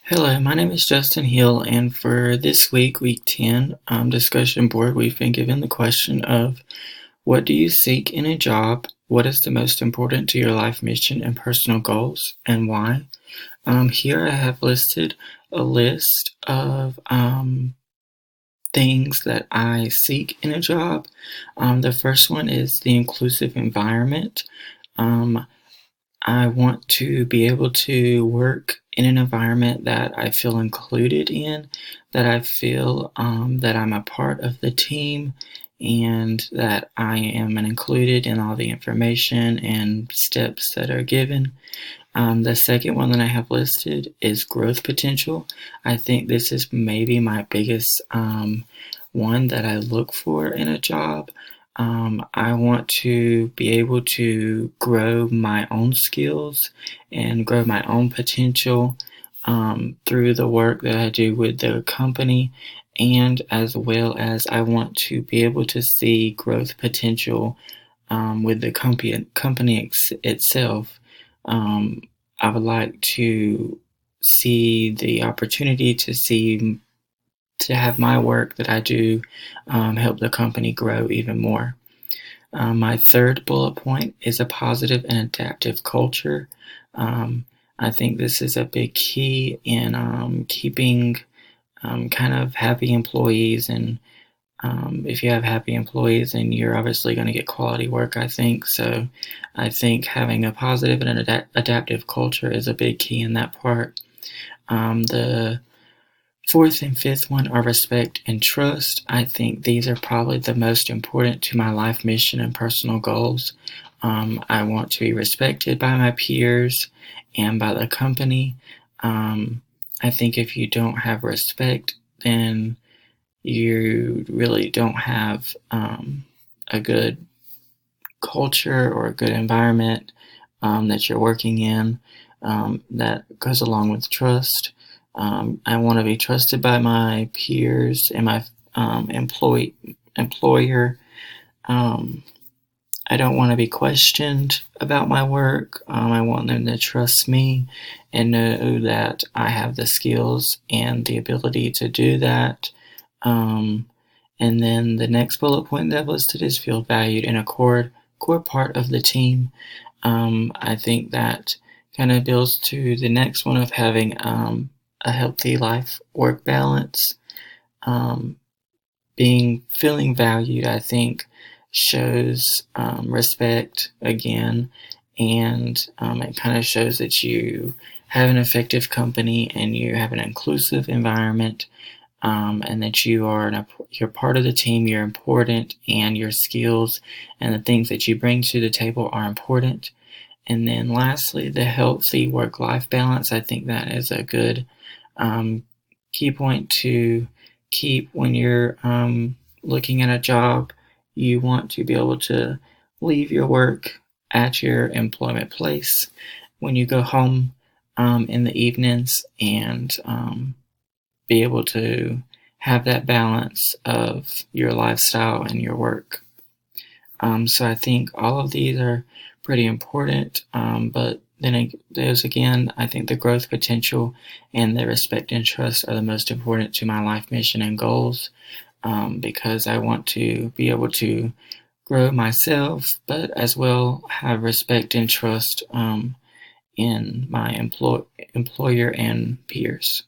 Hello, my name is Justin Hill, and for this week, week 10 discussion board, we've been given the question of what do you seek in a job? What is the most important to your life mission and personal goals, and why? Here I have listed a list of things that I seek in a job. The first one is the inclusive environment. Um, I want to be able to work in an environment that I feel included in, that I feel that I'm a part of the team, and that I am included in all the information and steps that are given. The second one that I have listed is growth potential. I think this is maybe my biggest one that I look for in a job. I want to be able to grow my own skills and grow my own potential through the work that I do with the company, and as well as I want to be able to see growth potential with the company itself. Um, I would like to see the opportunity to have my work that I do help the company grow even more. My third bullet point is a positive and adaptive culture. Um, I think this is a big key in keeping kind of happy employees, and if you have happy employees, then you're obviously going to get quality work, I think. So I think having a positive and an adaptive culture is a big key in that part. The fourth and fifth one are respect and trust. I think these are probably the most important to my life mission and personal goals. I want to be respected by my peers and by the company. I think if you don't have respect, then you really don't have a good culture or a good environment that you're working in that goes along with trust. I want to be trusted by my peers and my employer. Um, I don't want to be questioned about my work. I want them to trust me and know that I have the skills and the ability to do that. Um, and then the next bullet point that I've listed is feel valued and a core part of the team. I think that kind of builds to the next one of having a healthy life work balance. Um, Being feeling valued, I think, shows respect again, and it kind of shows that you have an effective company and you have an inclusive environment, and that you're part of the team, you're important, and your skills and the things that you bring to the table are important. And then lastly, the healthy work-life balance. I think that is a good um, key point to keep when you're looking at a job. You want to be able to leave your work at your employment place when you go home in the evenings, and be able to have that balance of your lifestyle and your work. So I think all of these are pretty important, but then there's again, I think the growth potential and the respect and trust are the most important to my life mission and goals, because I want to be able to grow myself, but as well have respect and trust in my employer and peers.